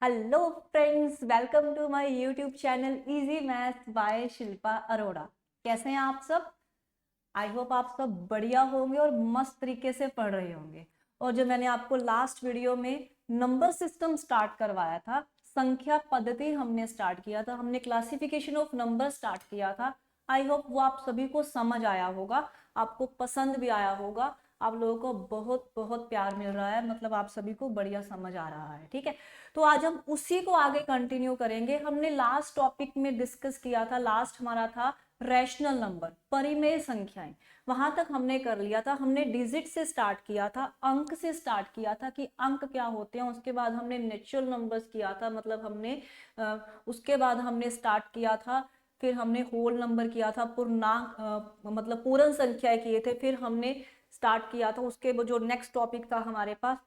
Hello friends, welcome to my YouTube channel Easy Maths by Shilpa Arora. कैसे हैं आप सब? आई होप आप सब बढ़िया होंगे और मस्त तरीके से पढ़ रहे होंगे। और जो मैंने आपको लास्ट वीडियो में नंबर सिस्टम स्टार्ट करवाया था, संख्या पद्धति हमने स्टार्ट किया था, हमने क्लासिफिकेशन ऑफ नंबर स्टार्ट किया था। आई होप वो आप सभी को समझ आया होगा, आपको पसंद भी आया होगा, आप लोगों को बहुत बहुत प्यार मिल रहा है, मतलब आप सभी को बढ़िया समझ आ रहा है। ठीक है, तो आज हम उसी को आगे कंटिन्यू करेंगे। हमने लास्ट टॉपिक में डिस्कस किया था, लास्ट हमारा था रैशनल नंबर, परिमेय संख्याएं। वहां तक हमने कर लिया था। हमने डिजिट से स्टार्ट किया था, अंक से स्टार्ट किया था कि अंक क्या होते हैं। उसके बाद हमने नेचुरल नंबर्स किया था, मतलब हमने उसके बाद हमने स्टार्ट किया था, फिर हमने होल नंबर किया था, पूर्णांक मतलब पूर्ण संख्या किए थे, फिर हमने स्टार्ट किया था। उसके जो नेक्स्ट टॉपिक था हमारे पास,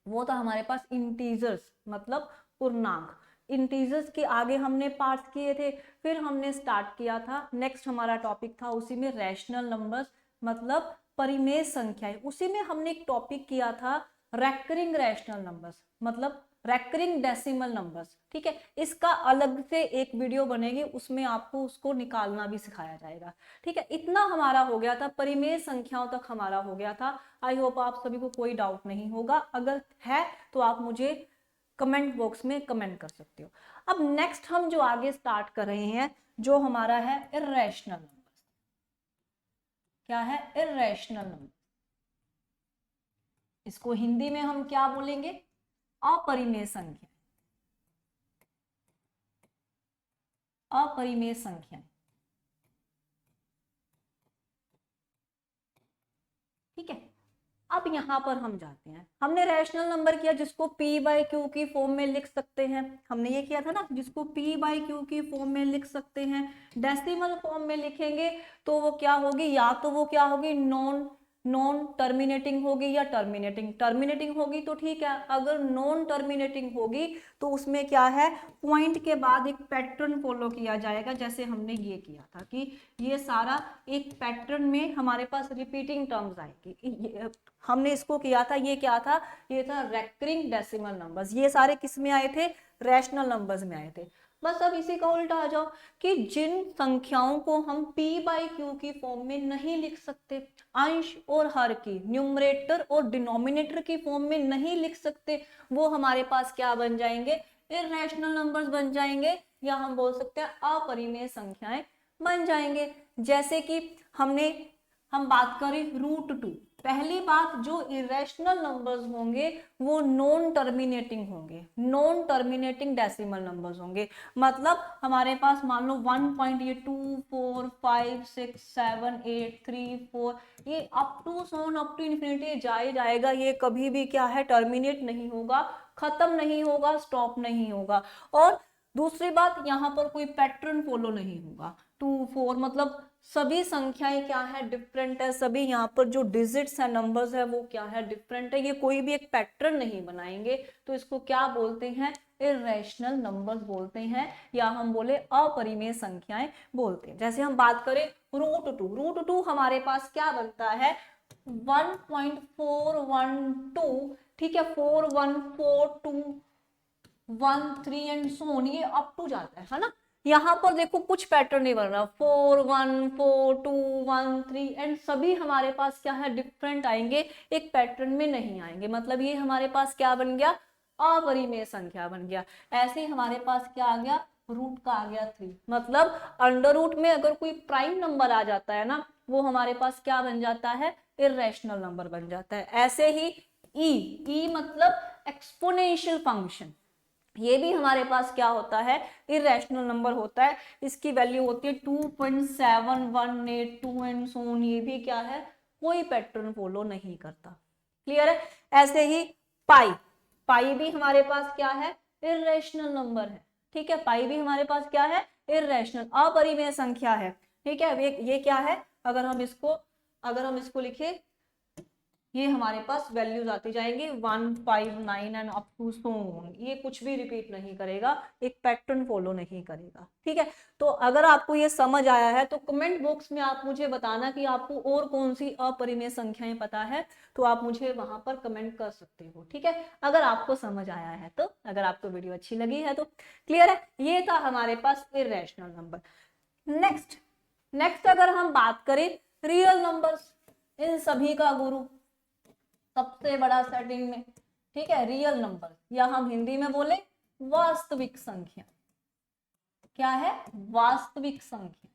वो था हमारे पास इंटीजर्स, मतलब पूर्णांक। इंटीजर्स के आगे हमने पार्ट्स किए थे, फिर हमने स्टार्ट किया था, नेक्स्ट हमारा टॉपिक था उसी में रैशनल नंबर्स, मतलब परिमेय संख्याएं। उसी में हमने एक टॉपिक किया था रेकरिंग रैशनल नंबर्स, मतलब रेकरिंग डेसिमल नंबर्स। ठीक है, इसका अलग से एक वीडियो बनेगी, उसमें आपको उसको निकालना भी सिखाया जाएगा। ठीक है, इतना हमारा हो गया था, परिमेय संख्याओं तक हमारा हो गया था। आई होप आप सभी को कोई डाउट नहीं होगा, अगर है तो आप मुझे कमेंट बॉक्स में कमेंट कर सकते हो। अब नेक्स्ट हम जो आगे स्टार्ट कर रहे हैं, जो हमारा है इर्रेशनल नंबर। क्या है? Irrational number. इसको हिंदी में हम क्या बोलेंगे? अपरिमेय संख्या। अपरिमेय संख्या। ठीक है, अब यहां पर हम जाते हैं। हमने रैशनल नंबर किया जिसको p बाई क्यू की फॉर्म में लिख सकते हैं, हमने ये किया था ना, जिसको p बाई क्यू की फॉर्म में लिख सकते हैं। डेसिमल फॉर्म में लिखेंगे तो वो क्या होगी, या तो वो क्या होगी, नॉन नॉन टर्मिनेटिंग होगी या टर्मिनेटिंग। टर्मिनेटिंग होगी तो ठीक है, अगर नॉन टर्मिनेटिंग होगी तो उसमें क्या है, पॉइंट के बाद एक पैटर्न फॉलो किया जाएगा, जैसे हमने ये किया था कि ये सारा एक पैटर्न में हमारे पास रिपीटिंग टर्म्स आएगी। हमने इसको किया था, ये क्या था, ये था रेकरिंग डेसिमल नंबर्स। ये सारे किस में आए थे? रैशनल नंबर्स में आए थे। बस अब इसी का उल्टा आ जाओ कि जिन संख्याओं को हम p बाई क्यू की फॉर्म में नहीं लिख सकते, अंश और हर की, न्यूमरेटर और डिनोमिनेटर की फॉर्म में नहीं लिख सकते, वो हमारे पास क्या बन जाएंगे? इर्रेशनल नंबर्स बन जाएंगे, या हम बोल सकते हैं अपरिमेय संख्याएं बन जाएंगे। जैसे कि हम बात करें रूट 2। पहली बात, जो इरेशनल नंबर्स होंगे वो नॉन टर्मिनेटिंग होंगे, नॉन टर्मिनेटिंग डेसिमल नंबर्स होंगे। मतलब हमारे पास मान लो 1 पॉइंट, ये 2 4 5 6 7 8 3 4, ये up to so on up to infinity जाएगा। ये कभी भी क्या है, टर्मिनेट नहीं होगा, खत्म नहीं होगा, स्टॉप नहीं होगा। और दूसरी बात, यहाँ पर कोई पैटर्न फॉलो नहीं होगा। 2 4 मतलब सभी संख्याएं क्या है, डिफरेंट है। सभी यहाँ पर जो डिजिट्स है, नंबर्स है, वो क्या है, डिफरेंट है। ये कोई भी एक पैटर्न नहीं बनाएंगे, तो इसको क्या बोलते हैं? इरेशनल नंबर्स बोलते हैं, या हम बोले अपरिमेय संख्याएं बोलते हैं। जैसे हम बात करें रूट टू हमारे पास क्या बनता है, 1.412। ठीक है, 414213 एंड सो ऑन, ये अप टू जाता है ना। यहाँ पर देखो कुछ पैटर्न नहीं बन रहा, 414213 एंड सभी हमारे पास क्या है, डिफरेंट आएंगे, एक पैटर्न में नहीं आएंगे। मतलब ये हमारे पास क्या बन गया, अपरिमेय संख्या बन गया। ऐसे ही हमारे पास क्या आ गया, रूट का आ गया 3। मतलब अंडर रूट में अगर कोई प्राइम नंबर आ जाता है ना, वो हमारे पास क्या बन जाता है, इरेशनल नंबर बन जाता है। ऐसे ही ई मतलब एक्सपोनेंशियल फंक्शन, ये भी हमारे पास क्या होता है, इरेशनल नंबर होता है। इसकी वैल्यू होती है 2.7182 एंड सो ऑन। ये भी क्या है, कोई पैटर्न फॉलो नहीं करता। क्लियर है? ऐसे ही पाई, पाई भी हमारे पास क्या है, इरेशनल नंबर है। ठीक है, पाई भी हमारे पास क्या है, इरेशनल, अपरिमेय संख्या है। ठीक है, ये क्या है, अगर हम इसको लिखे ये हमारे पास वैल्यूज आती जाएंगी 1, 5, 9 and up to so on. ये कुछ भी रिपीट नहीं करेगा, एक पैटर्न फॉलो नहीं करेगा, ठीक है। तो अगर आपको ये समझ आया है तो कमेंट बॉक्स में आप मुझे बताना कि आपको और कौन सी अपरिमेय संख्याएं पता है, तो आप मुझे वहां पर कमेंट कर सकते हो, ठीक है, अगर आपको समझ आया है तो। अगर आपको वीडियो अच्छी लगी है तो क्लियर है। ये था हमारे पास इरेशनल नंबर। नेक्स्ट अगर हम बात करें रियल नंबर्स, इन सभी का गुरु, सबसे बड़ा सेटिंग में, ठीक है, रियल नंबर, या हम हिंदी में बोले वास्तविक संख्या। क्या है? वास्तविक संख्या।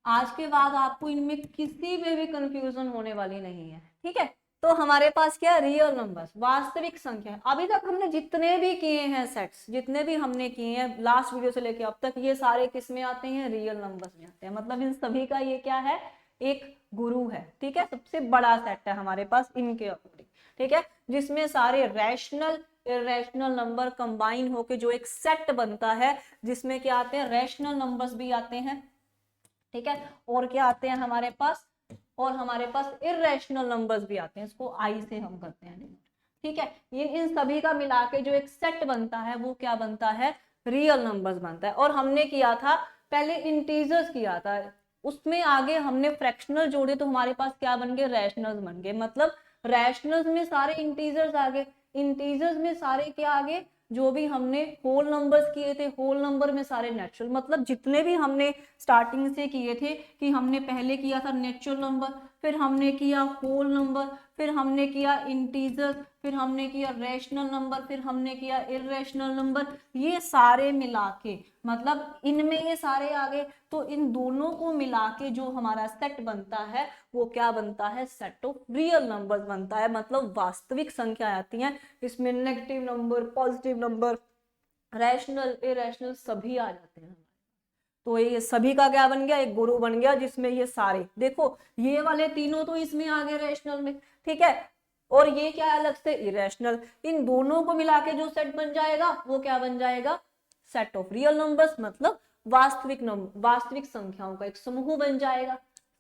आज के बाद आपको इनमें किसी में भी कंफ्यूजन होने वाली नहीं है, ठीक है। तो हमारे पास क्या है? रियल नंबर्स, वास्तविक संख्या। अभी तक हमने जितने भी किए हैं सेट्स, जितने भी हमने किए हैं लास्ट वीडियो से लेके अब तक, ये सारे किस में आते हैं? रियल नंबर्स में आते हैं। मतलब इन सभी का ये क्या है? एक गुरु है, ठीक है, सबसे बड़ा सेट है हमारे पास इनके अकॉर्डिंग, ठीक है, जिसमें सारे रैशनल इरेशनल नंबर कंबाइन होके जो एक सेट बनता है, जिसमें क्या आते हैं? रैशनल नंबर्स भी आते हैं, ठीक है, और क्या आते हैं हमारे पास? और हमारे पास इरेशनल नंबर्स भी आते हैं, इसको आई से हम करते हैं, ठीक है। ये इन सभी का मिला के जो एक सेट बनता है वो क्या बनता है? रियल नंबर्स बनता है। और हमने किया था पहले इंटीजर्स किया था, उसमें आगे हमने फ्रैक्शनल जोड़े तो हमारे पास क्या बन गए? रैशनल्स बन गए। मतलब रैशनल्स में सारे इंटीजर्स आ गए, इंटीजर्स में सारे क्या आ गए? जो भी हमने होल नंबर्स किए थे, होल नंबर में सारे नेचुरल। मतलब जितने भी हमने स्टार्टिंग से किए थे कि हमने पहले किया था नेचुरल नंबर, फिर हमने किया होल नंबर, फिर हमने किया इंटीजर, फिर हमने किया रैशनल नंबर, फिर हमने किया इरेशनल नंबर, ये सारे मिला के, मतलब इनमें ये सारे आ गए, तो इन दोनों को मिला के जो हमारा सेट बनता है वो क्या बनता है? सेट ऑफ रियल नंबर्स बनता है। मतलब वास्तविक संख्या आती हैं, इसमें negative number, positive number, rational, irrational सभी आ जाते हैं। तो ये सभी का क्या बन गया? एक गुरु बन गया, जिसमें ये सारे, देखो ये वाले तीनों तो इसमें आ गए रैशनल में, ठीक है, और ये क्या है? अलग से इरेशनल। इन दोनों को मिला के जो सेट बन जाएगा वो क्या बन जाएगा? Set of real numbers. मतलब वास्तविक नंबर, वास्तविक संख्याओं का एक समूह बन जाएगा,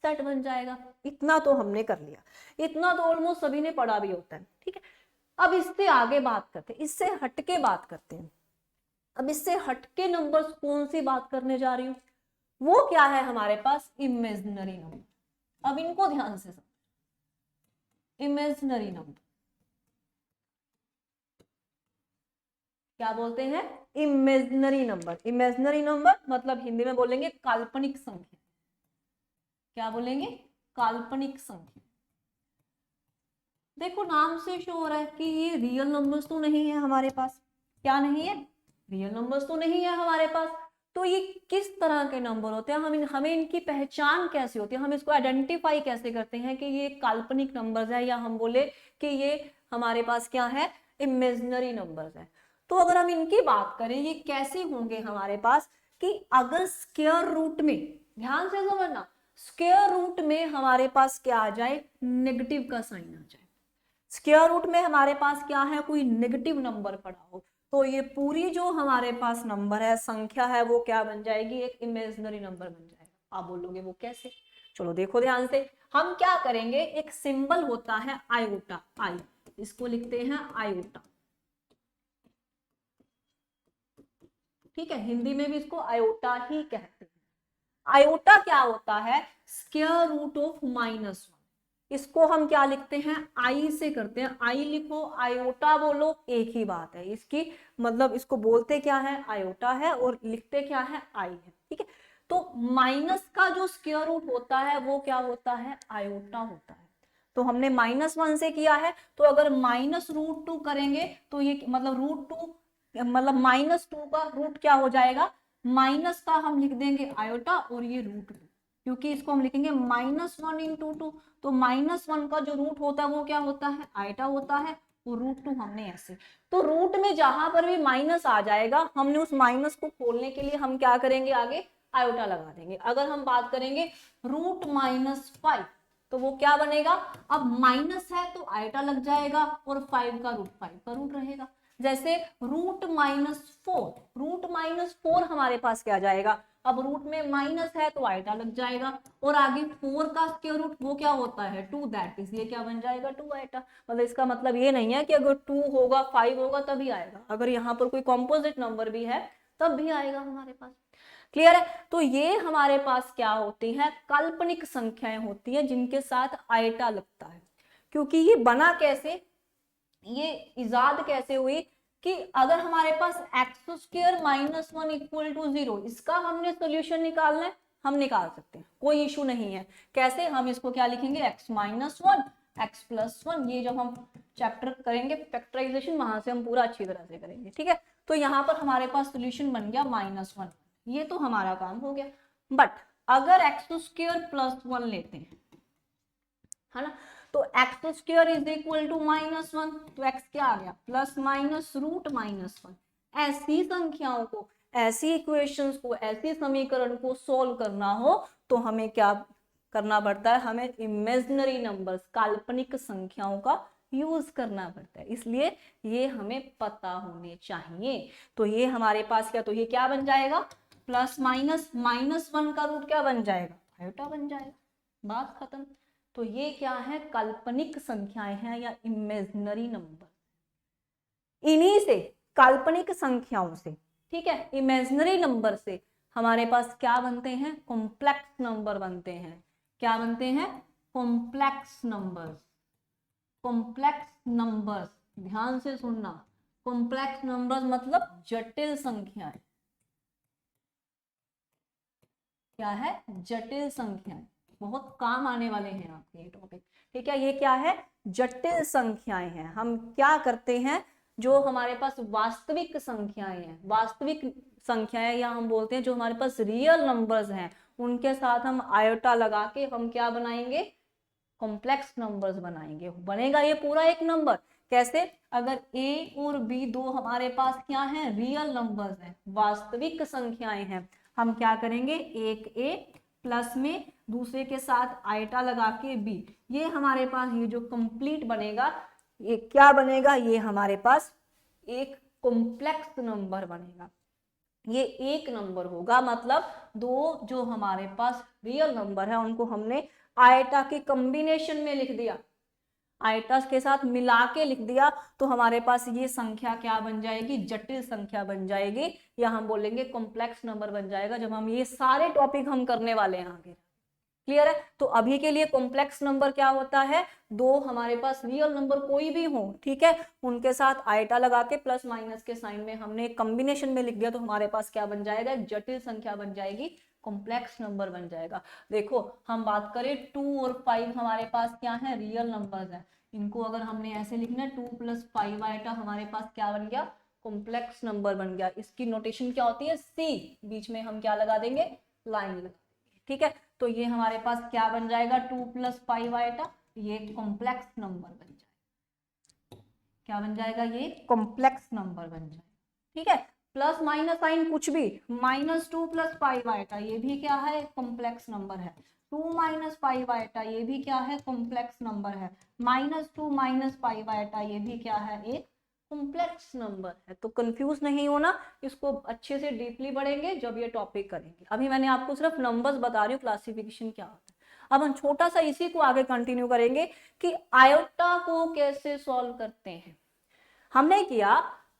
सेट बन जाएगा। इतना तो हमने कर लिया, इतना तो ऑलमोस्ट सभी ने पढ़ा भी होता है, ठीक है। अब इससे आगे बात करते हैं, इससे हटके बात करते हैं। अब इससे हटके नंबर्स कौन सी बात करने जा रही हूं, वो क्या है हमारे पास? Imaginary number. अब इनको ध्यान से समझो, इमेजिनरी नंबर क्या बोलते हैं? Imaginary number. इमेजिनरी नंबर मतलब हिंदी में बोलेंगे काल्पनिक संख्या। क्या बोलेंगे? काल्पनिक संख्या। देखो नाम से शो हो रहा है कि ये रियल नंबर्स तो नहीं है हमारे पास। क्या नहीं है? रियल नंबर्स तो नहीं है हमारे पास। तो ये किस तरह के नंबर होते हैं? हमें इनकी पहचान कैसे होती है? हम इसको आइडेंटिफाई कैसे करते हैं कि ये काल्पनिक नंबर्स है, या हम बोले कि ये हमारे पास क्या है? इमेजिनरी नंबर्स है। तो अगर हम इनकी बात करें, ये कैसे होंगे हमारे पास? कि अगर स्क्वायर रूट में, ध्यान से समझना, स्क्वायर रूट में हमारे पास क्या आ जाए? नेगेटिव का साइन आ जाए। स्क्वायर रूट में हमारे पास क्या है? कोई नेगेटिव नंबर पड़ा हो, तो ये पूरी जो हमारे पास नंबर है, संख्या है, वो क्या बन जाएगी? एक इमेजिनरी नंबर बन जाएगा। आप बोलोगे वो कैसे? चलो देखो ध्यान से। हम क्या करेंगे? एक सिंबल होता है आयोटा, आई, इसको लिखते हैं आयोटा, ठीक है, हिंदी में भी इसको आयोटा ही कहते हैं। आयोटा क्या होता है? Square root of -1। इसको हम क्या लिखते हैं? आई से करते हैं। आई लिखो, आयोटा बोलो, एक ही बात है इसकी। मतलब इसको बोलते क्या है? आयोटा है, और लिखते क्या है? आई है, ठीक है। तो माइनस का जो स्क्वायर रूट होता है वो क्या होता है? आयोटा होता है। तो हमने -1 से किया है, तो अगर -√2 करेंगे तो ये मतलब √2, मतलब -2 का रूट क्या हो जाएगा? माइनस का हम लिख देंगे आयोटा, और ये √2, क्योंकि इसको हम लिखेंगे -1 × 2, तो -1 का जो रूट होता है वो क्या होता है? आयोटा होता है, और √2 हमने ऐसे। तो रूट में जहां पर भी माइनस आ जाएगा, हमने उस माइनस को खोलने के लिए हम क्या करेंगे? आगे आयोटा लगा देंगे। अगर हम बात करेंगे √-5, तो वो क्या बनेगा? अब माइनस है तो आयोटा लग जाएगा, और 5 का रूट 5 का रूट रहेगा। जैसे √-4, √-4 हमारे पास क्या आ जाएगा? अब रूट में माइनस है तो आइटा लग जाएगा, और आगे 4 का स्क्वायर रूट वो क्या होता है 2, दैट इज ये क्या बन जाएगा 2 आइटा। मतलब इसका मतलब ये नहीं है कि अगर 2 होगा 5 होगा तभी आएगा, अगर यहाँ पर कोई कॉम्पोजिट नंबर भी है तब भी आएगा हमारे पास। क्लियर है? तो ये हमारे पास क्या होती है, काल्पनिक संख्याएं होती है जिनके साथ आइटा लगता है। क्योंकि ये बना कैसे, ये इजाद कैसे हुई कि अगर हमारे पास x square minus 1 equal to 0, इसका हमने सोल्यूशन निकालना है, हम निकाल सकते हैं, कोई इशू नहीं है। कैसे, हम इसको क्या लिखेंगे, एक्स माइनस 1 एक्स प्लस 1, ये जब हम चैप्टर करेंगे फैक्टराइजेशन वहां से हम पूरा अच्छी तरह से करेंगे, ठीक है। तो यहाँ पर हमारे पास सोल्यूशन बन गया -1, ये तो हमारा काम हो गया। बट अगर एक्स स्क्वायर प्लस 1 लेते हैं, है ना, तो x square is equal to -1, तो एक्स क्या आ गया प्लस माइनस रूट -1। ऐसी संख्याओं को, ऐसी इक्वेशंस को, ऐसी समीकरण को सोल्व करना हो तो हमें क्या करना पड़ता है, हमें इमेजिनरी नंबर्स, काल्पनिक संख्याओं का यूज करना पड़ता है। इसलिए ये हमें पता होने चाहिए। तो ये हमारे पास क्या, तो ये क्या बन जाएगा, प्लस माइनस -1 का रूट क्या बन जाएगा, आयोटा बन जाएगा, बात खत्म। तो ये क्या है, काल्पनिक संख्याएं हैं या इमेजिनरी नंबर। इन्हीं से, काल्पनिक संख्याओं से, ठीक है, इमेजिनरी नंबर से हमारे पास क्या बनते हैं, कॉम्प्लेक्स नंबर बनते हैं। क्या बनते हैं, कॉम्प्लेक्स नंबर्स। कॉम्प्लेक्स नंबर्स, ध्यान से सुनना, कॉम्प्लेक्स नंबर्स मतलब जटिल संख्याएं। क्या है, जटिल संख्याएं, बहुत काम आने वाले हैं आपके ये टॉपिक, ठीक है। ये क्या है, जटिल संख्याएं हैं। हम क्या करते हैं, जो हमारे पास वास्तविक संख्याएं हैं, वास्तविक संख्याएं, या हम बोलते हैं जो हमारे पास रियल नंबर्स हैं, उनके साथ हम आयोटा लगा के हम क्या बनाएंगे, कॉम्प्लेक्स नंबर्स बनाएंगे। बनेगा ये पूरा एक नंबर। कैसे, अगर a और b दो हमारे पास क्या है, रियल नंबर्स हैं, वास्तविक संख्याएं हैं, हम क्या करेंगे, एक a प्लस में दूसरे के साथ आइटा लगा के b, ये हमारे पास ये जो कंप्लीट बनेगा, ये क्या बनेगा, ये हमारे पास एक कॉम्प्लेक्स नंबर बनेगा। ये एक नंबर होगा, मतलब दो जो हमारे पास रियल नंबर है उनको हमने आयटा के कॉम्बिनेशन में लिख दिया, आयटा के साथ मिला के लिख दिया, तो हमारे पास ये संख्या क्या बन जाएगी, जटिल संख्या बन जाएगी, या हम बोलेंगे कॉम्प्लेक्स नंबर बन जाएगा, जब हम ये सारे टॉपिक हम करने वाले हैं आगे। क्लियर है? तो अभी के लिए कॉम्प्लेक्स नंबर क्या होता है, दो हमारे पास रियल नंबर कोई भी हो, ठीक है, उनके साथ आयटा लगा के प्लस माइनस के साइन में हमने कॉम्बिनेशन में लिख दिया, तो हमारे पास क्या बन जाएगा, जटिल संख्या बन जाएगी, कॉम्प्लेक्स नंबर बन जाएगा। देखो हम बात करें 2 और 5 हमारे पास क्या है, रियल नंबर्स है, इनको अगर हमने ऐसे लिखना है 2 + 5 आयटा, हमारे पास क्या बन गया, कॉम्प्लेक्स नंबर बन गया। इसकी नोटेशन क्या होती है, सी, बीच में हम क्या लगा देंगे, लाइन लगा देंगे, ठीक है। तो ये हमारे पास क्या बन जाएगा, 2 + 5 आयटा, ये कॉम्प्लेक्स नंबर बन जाएगा। क्या बन जाएगा, ये कॉम्प्लेक्स नंबर बन जाएगा, ठीक है। प्लस माइनस साइन कुछ भी, -2 + 5 आयटा, ये भी क्या है, कॉम्प्लेक्स नंबर है। 2 - 5 आयटा, ये भी क्या है, कॉम्प्लेक्स नंबर है। -2 - 5 आयटा, ये भी क्या है, एक कॉम्प्लेक्स नंबर है। तो कंफ्यूज नहीं होना, इसको अच्छे से डीपली पढ़ेंगे जब ये टॉपिक करेंगे। अभी मैंने आपको सिर्फ नंबर्स बता रही हूँ, क्लासिफिकेशन क्या होता है। अब हम छोटा सा इसी को आगे कंटिन्यू करेंगे कि आयोटा को कैसे सॉल्व करते हैं। हमने किया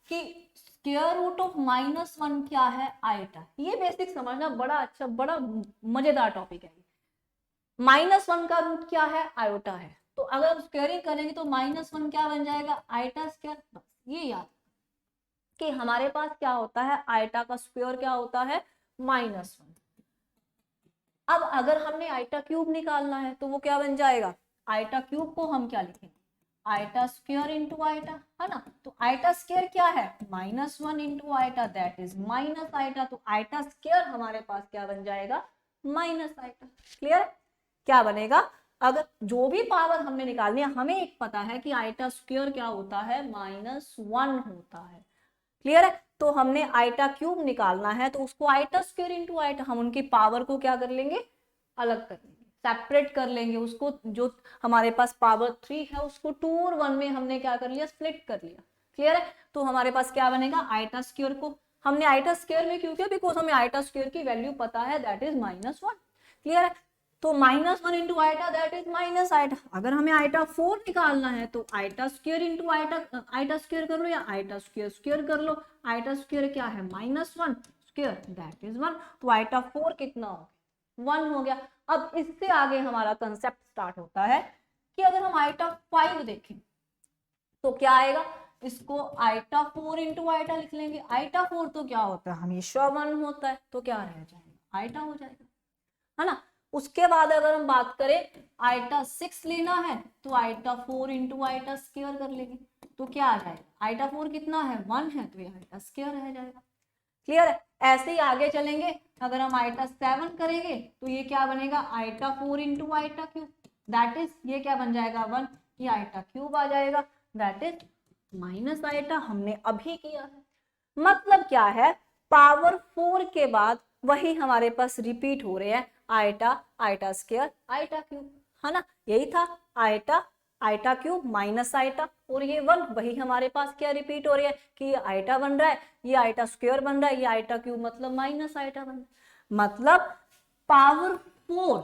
कि स्क्वायर रूट ऑफ -1 क्या है, आयोटा। ये बेसिक समझना, बड़ा अच्छा, बड़ा मजेदार टॉपिक है। -1 का रूट क्या है, आयोटा है, तो अगर स्क्वायरिंग करेंगे तो -1 क्या बन जाएगा, आयोटा स्क्वायर। बस ये याद कि हमारे पास क्या होता है, आयटा का स्क्वायर क्या होता है, -1। अब अगर हमने आयटा क्यूब निकालना है तो वो क्या बन जाएगा, आयटा क्यूब को हम क्या लिखेंगे, आयटा स्क्वायर इंटू आयटा, है ना। तो आयटा स्क्वायर क्या है, -1 into eta, that is minus eta. तो आयटा स्क्वायर हमारे पास क्या बन जाएगा, माइनस आयटा। क्लियर, क्या बनेगा, अगर जो भी पावर हमने निकालनी है, हमें एक पता है कि आयटा स्क्वायर क्या होता है, -1 होता है। क्लियर है। तो हमने आयटा क्यूब निकालना है, तो उसको आयटा स्क्वायर इंटू आयटा, हम उनकी पावर को क्या कर लेंगे, अलग कर लेंगे, सेपरेट कर लेंगे उसको। जो हमारे पास पावर 3 है उसको 2 और 1 में हमने क्या कर लिया, स्प्लिट कर लिया। क्लियर है। तो हमारे पास क्या बनेगा, आयटा स्क्वायर को हमने आइटा स्क्वायर में क्यों किया, बिकॉज हमें आइटा स्क्वायर की वैल्यू पता है, दैट इज -1। क्लियर है, तो -1 into iota that is minus iota. अगर हमें आइटा 4 निकालना है तो iota square into iota square कर लो या आइटा स्क्वायर स्क्वायर कर लो। आइटा स्क्वायर क्या है, -1 स्क्वायर दैट इज 1, तो आइटा 4 कितना हो गया, 1 हो गया। अब इससे आगे हमारा कंसेप्ट स्टार्ट होता है कि अगर हम आइटा 5 देखें तो क्या आएगा, इसको आइटा 4 इंटू आइटा लिख लेंगे। आइटा 4 तो क्या होता है, हमेशा 1 होता है, तो क्या रह जाएगा, आइटा हो जाएगा, है ना। उसके बाद अगर हम बात करें आइटा 6 लेना है तो आइटा 4 इंटू आइटा स्क्वायर कर लेंगे, तो क्या आ जाएगा, आइटा 4 कितना है, 1 है, तो ये आइटा स्क्वायर रह जाएगा। क्लियर है, ऐसे ही आगे चलेंगे, अगर हम आइटा 7 करेंगे तो ये क्या बनेगा, iota 4 into iota cube, that is ये क्या बन जाएगा 1, ये आइटा क्यूब आ जाएगा, दैट इज माइनस आइटा। हमने अभी किया है, मतलब क्या है, पावर 4 के बाद वही हमारे पास रिपीट हो रहे हैं, iota iota square iota cube, है ना, यही था iota iota cube minus iota, और ये 1 वही हमारे पास क्या रिपीट हो रही है कि ये आइटा बन रहा है, ये आइटा स्क्वायर बन रहा है, ये आइटा क्यूब मतलब माइनस आइटा बन रहा है। मतलब पावर 4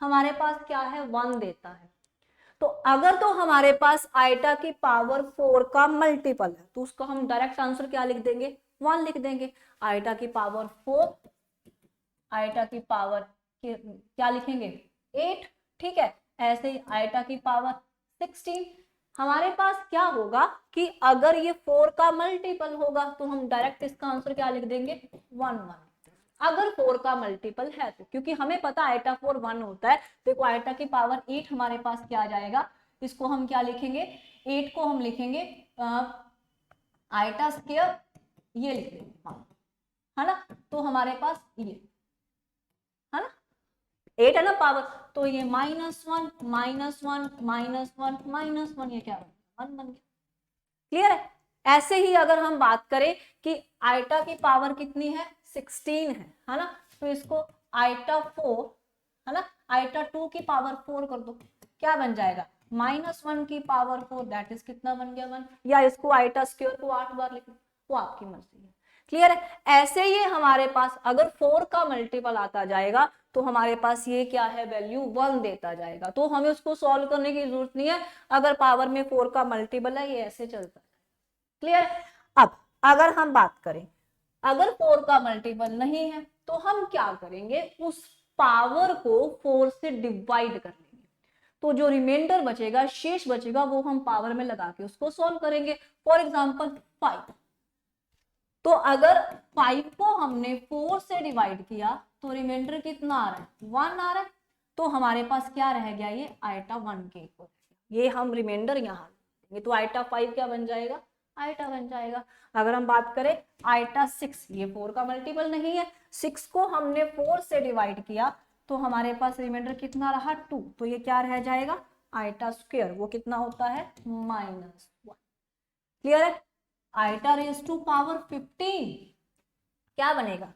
हमारे पास क्या है, 1 देता है। तो अगर तो हमारे पास आइटा की पावर 4 का मल्टीपल है तो उसका हम डायरेक्ट आंसर क्या लिख देंगे, 1 लिख देंगे। आइटा की पावर 4, आइटा की पावर क्या लिखेंगे, 8, ठीक है। ऐसे ही आइटा की पावर 16, हमारे पास क्या होगा कि अगर ये 4 का मल्टीपल होगा तो हम डायरेक्ट इसका आंसर क्या लिख देंगे, 1 अगर 4 का मल्टीपल है तो, क्योंकि हमें पता आइटा 4 1 होता है। देखो आइटा की पावर 8 हमारे पास क्या आ जाएगा, इसको हम क्या लिखेंगे, 8 को हम लिखेंगे आइटा स्क्वायर, ये लिख देंगे, है ना। तो हमारे पास ये है ना, 8 है ना पावर, तो ये -1 -1 -1 -1, ये क्या बन गया, 1 बन गया। क्लियर है, ऐसे ही अगर हम बात करें कि आइटा की पावर कितनी है, 16 है ना, तो इसको आइटा 4, है ना, आइटा 2 की पावर 4 कर दो, क्या बन जाएगा, -1 की पावर 4, दैट इज कितना बन गया, 1। या इसको आइटा स्क्वायर को 8 बार लिख लो, वो आपकी मर्जी है। क्लियर है, ऐसे ही हमारे पास अगर 4 का मल्टीपल आता जाएगा तो हमारे पास ये क्या है, वैल्यू 1 देता जाएगा, तो हमें उसको सॉल्व करने की जरूरत नहीं है। अगर पावर में 4 का मल्टीपल है, ये ऐसे चलता है। क्लियर, अब अगर हम बात करें, अगर 4 का मल्टीपल नहीं है तो हम क्या करेंगे, उस पावर को 4 से डिवाइड कर लेंगे, तो जो रिमाइंडर बचेगा, शेष बचेगा, वो हम पावर में लगा के उसको सॉल्व करेंगे। फॉर एग्जांपल 5, तो अगर 5 को हमने 4 से डिवाइड किया तो रिमाइंडर कितना आ रहा है, 1 आ रहा है, तो हमारे पास क्या रह गया, ये आइटा 1 के इक्वल, ये हम रिमाइंडर यहाँ देंगे, तो आइटा 5 क्या बन जाएगा, आइटा बन जाएगा। अगर हम बात करें आइटा 6, ये 4 का मल्टीपल नहीं है, 6 को हमने 4 से डिवाइड किया तो हमारे पास रिमाइंडर कितना रहा, 2, तो ये क्या रह जाएगा, आइटा स्क्वायर, वो कितना होता है, -1। क्लियर है, आइटा रेज टू पावर 15 क्या बनेगा,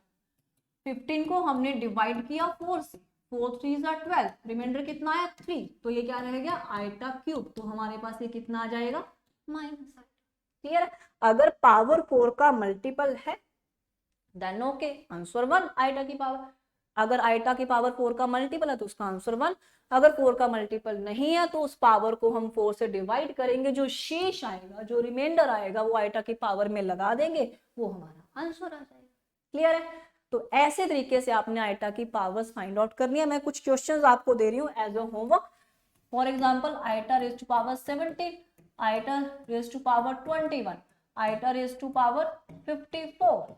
15 को हमने डिवाइड किया 4 से, 4 3 12, रिमाइंडर कितना है 3, तो ये क्या रह गया, आइटा क्यूब, तो हमारे पास ये कितना आ जाएगा, -आइटा। क्लियर है, अगर पावर 4 का मल्टीपल है देन ओके, आंसर 1 आइटा की पावर। अगर आइटा की पावर 4 का मल्टीपल है तो उसका आंसर 1। अगर 4 का मल्टीपल नहीं है तो उस पावर को हम 4 से डिवाइड करेंगे, जो शेष आएगा, जो रिमाइंडर आएगा, वो आइटा की पावर में लगा देंगे, वो हमारा आंसर आ जाएगा। क्लियर है, तो ऐसे तरीके से आपने आइटा की पावर्स फाइंड आउट करनी है। मैं कुछ क्वेश्चंस आपको दे रही हूँ as a homework. For example iota raise to power 17, iota raise to power 21, iota raise to power 54,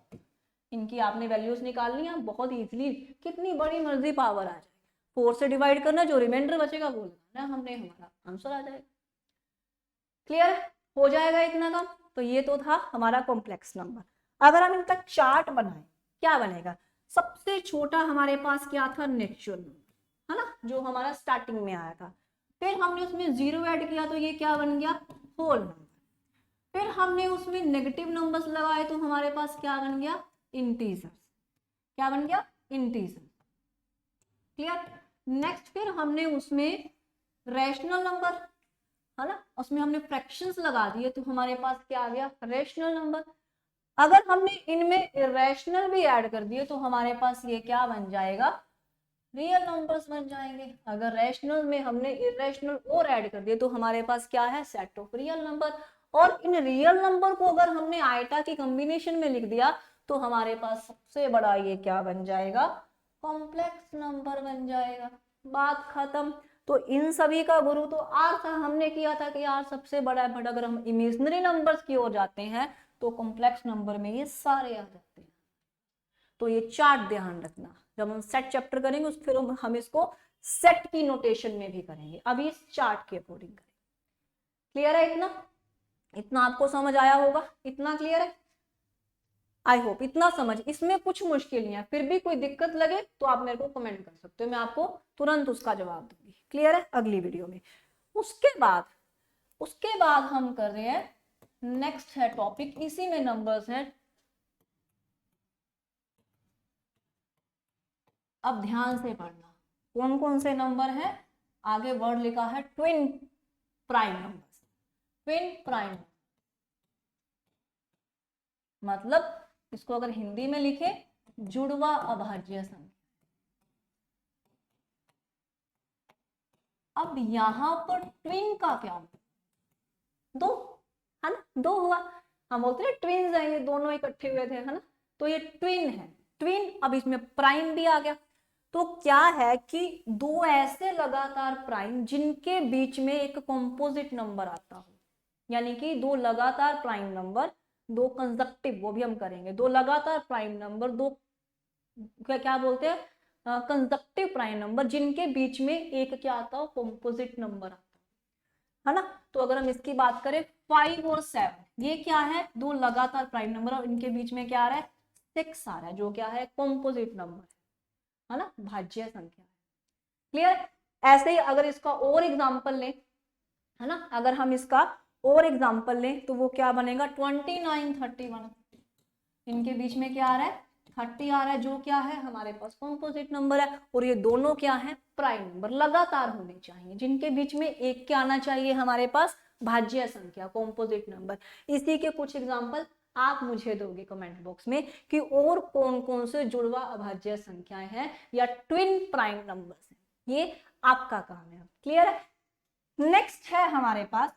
इनकी आपने वैल्यूज निकालनी है बहुत इजीली, कितनी बड़ी मर्जी पावर आ जाए, 4 से डिवाइड करना, जो रिमाइंडर बचेगा वो लगाना हमने, हमारा आंसर आ जाएगा। क्लियर हो जाएगा इतना काम। तो ये तो था हमारा कॉम्प्लेक्स नंबर। अगर हम इनका चार्ट बनाए क्या बनेगा, सबसे छोटा हमारे पास क्या था, नेचुरल नंबर, है ना, जो हमारा स्टार्टिंग में आया था। फिर हमने उसमें 0 ऐड किया तो ये क्या बन गया, होल नंबर। फिर हमने उसमें नेगेटिव नंबर्स लगाए तो हमारे पास क्या बन गया, इंटीजर्स। क्या बन गया, इंटीजर। क्लियर, नेक्स्ट फिर हमने उसमें रैशनल नंबर, है ना, उसमें हमने फ्रैक्शंस लगा दिए तो हमारे पास क्या आ गया, रैशनल नंबर। अगर हमने इनमें इरेशनल भी ऐड कर दिए तो हमारे पास ये क्या बन जाएगा, रियल नंबर्स बन जाएंगे। अगर रैशनल में हमने इरेशनल और ऐड कर दिए तो हमारे पास क्या है, सेट ऑफ रियल नंबर। और इन रियल नंबर को अगर हमने आइटा की कॉम्बिनेशन में लिख दिया तो हमारे पास सबसे बड़ा ये क्या बन जाएगा, कॉम्प्लेक्स नंबर बन जाएगा। बात खत्म। तो इन सभी का गुरु तो आर था, हमने किया था कि आर सबसे बड़ा है, बट अगर हम इमेजिनरी नंबर्स की ओर जाते हैं तो कॉम्प्लेक्स नंबर में ये सारे आ जाते हैं। तो ये चार्ट ध्यान रखना, जब हम सेट चैप्टर करेंगे फिर हम इसको सेट की नोटेशन में भी करेंगे, अभी इस चार्ट के अकॉर्डिंग करेंगे। क्लियर है इतना? इतना आपको समझ आया होगा, इतना क्लियर है? आई होप इतना समझ। इसमें कुछ मुश्किल नहीं है, फिर भी कोई दिक्कत लगे तो आप मेरे को कमेंट कर सकते हो, मैं आपको तुरंत उसका जवाब दूंगी। क्लियर है? अगली वीडियो में। उसके बाद हम कर रहे हैं, नेक्स्ट है टॉपिक, इसी में नंबर्स है। अब ध्यान से पढ़ना, कौन कौन से नंबर हैं। आगे वर्ड लिखा है twin prime numbers. Twin prime मतलब इसको अगर हिंदी में लिखे, जुड़वा अभाज्य संख्या। अब यहां पर ट्विन का क्या होगा, दो है ना, दो हुआ। हम बोलते हैं ट्विन्स हैं, ये दोनों इकट्ठे हुए थे, है ना, तो ये ट्विन है, ट्विन। अब इसमें प्राइम भी आ गया। तो क्या है कि दो ऐसे लगातार प्राइम जिनके बीच में एक कॉम्पोजिट नंबर आता हो, यानी कि दो लगातार प्राइम नंबर, दो कंजक्टिव, वो भी हम करेंगे, दो लगातार प्राइम नंबर, दो क्या बोलते हैं, कंजक्टिव प्राइम नंबर, जिनके बीच में एक क्या आता हो, कॉम्पोजिट नंबर आता है ना। तो अगर हम इसकी बात करें 5 और 7, ये क्या है, दो लगातार प्राइम नंबर और इनके बीच में क्या आ रहा है, 6 आ रहा है, जो क्या है, कॉम्पोजिट नंबर है ना, भाज्य संख्या। क्लियर? ऐसे ही अगर इसका और एग्जांपल लें, है ना, अगर हम इसका और एग्जांपल लें तो वो क्या बनेगा, 29, 31, इनके बीच में क्या आ रहा है, 30 आ रहा है, जो क्या है, हमारे पास कॉम्पोजिट नंबर है। और ये दोनों क्या है, प्राइम नंबर, लगातार होने चाहिए, जिनके बीच में एक क्या आना चाहिए हमारे पास, भाज्य संख्या, कॉम्पोजिट नंबर। इसी के कुछ एग्जांपल आप मुझे दोगे कमेंट बॉक्स में कि और कौन कौन से जुड़वा अभाज्य संख्याएं हैं या ट्विन प्राइम नंबर्स हैं, ये आपका काम है। क्लियर है? नेक्स्ट है हमारे पास,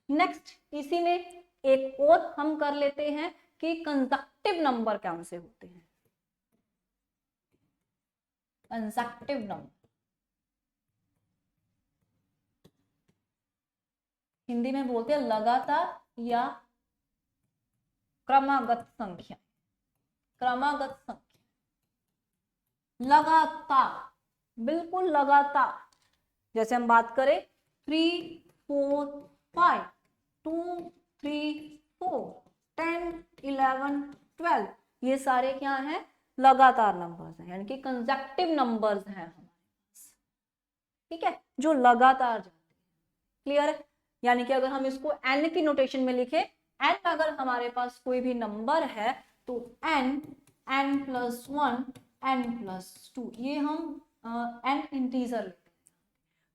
नेक्स्ट इसी में एक और हम कर लेते हैं कि कंजक्टिव नंबर कौन से होते हैं। कंजक्टिव नंबर हिंदी में बोलते हैं लगातार या क्रमागत संख्या। क्रमागत संख्या, लगातार, बिल्कुल लगातार। जैसे हम बात करें 3, 4, 5, 2, 3, 4, 10, 11, 12, ये सारे क्या हैं, लगातार नंबर्स हैं, यानी कि कंसेक्टिव नंबर्स हैं हमारे पास। ठीक है, जो लगातार जाते हैं। क्लियर है? यानी कि अगर हम इसको n की नोटेशन में लिखे, n अगर हमारे पास कोई भी नंबर है तो n, n+1, n+2, ये हम n इंटीजर लेते हैं,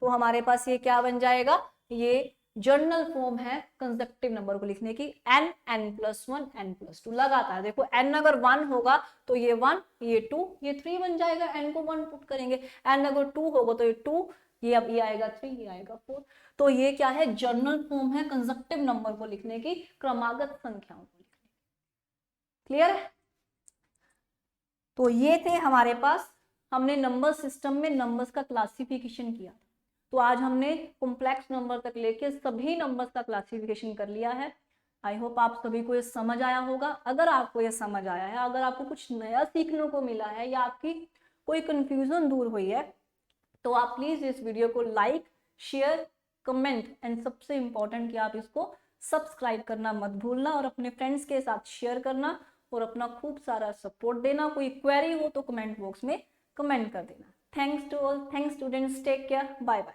तो हमारे पास ये क्या बन जाएगा, ये जर्नल फॉर्म है कंसेक्टिव नंबर को लिखने की, n, n+1, n+2, लगातार। देखो n अगर 1 होगा तो ये 1, ये 2, ये 3 बन जाएगा, n को 1 पुट करेंगे। n अगर 2 होगा तो ये 2, ये अब ये आएगा 3, ये आएगा 4। तो ये क्या है, जर्नल फॉर्म है कंसेक्टिव नंबर को लिखने की, क्रमागत संख्याओं को लिखने की। क्लियर है? तो ये थे हमारे पास, हमने नंबर सिस्टम में नंबर्स का क्लासिफिकेशन किया। तो आज हमने कॉम्प्लेक्स नंबर तक लेके सभी नंबर्स का क्लासिफिकेशन कर लिया है। आई होप आप सभी को ये समझ आया होगा। अगर आपको ये समझ आया है, अगर आपको कुछ नया सीखने को मिला है या आपकी कोई कंफ्यूजन दूर हुई है, तो आप प्लीज इस वीडियो को लाइक, शेयर, कमेंट एंड सबसे इंपॉर्टेंट कि आप इसको सब्सक्राइब करना मत भूलना और अपने फ्रेंड्स के साथ शेयर करना और अपना खूब सारा सपोर्ट देना। कोई क्वेरी हो तो कमेंट बॉक्स में कमेंट कर देना। Thanks to all, thanks students, take care, bye bye.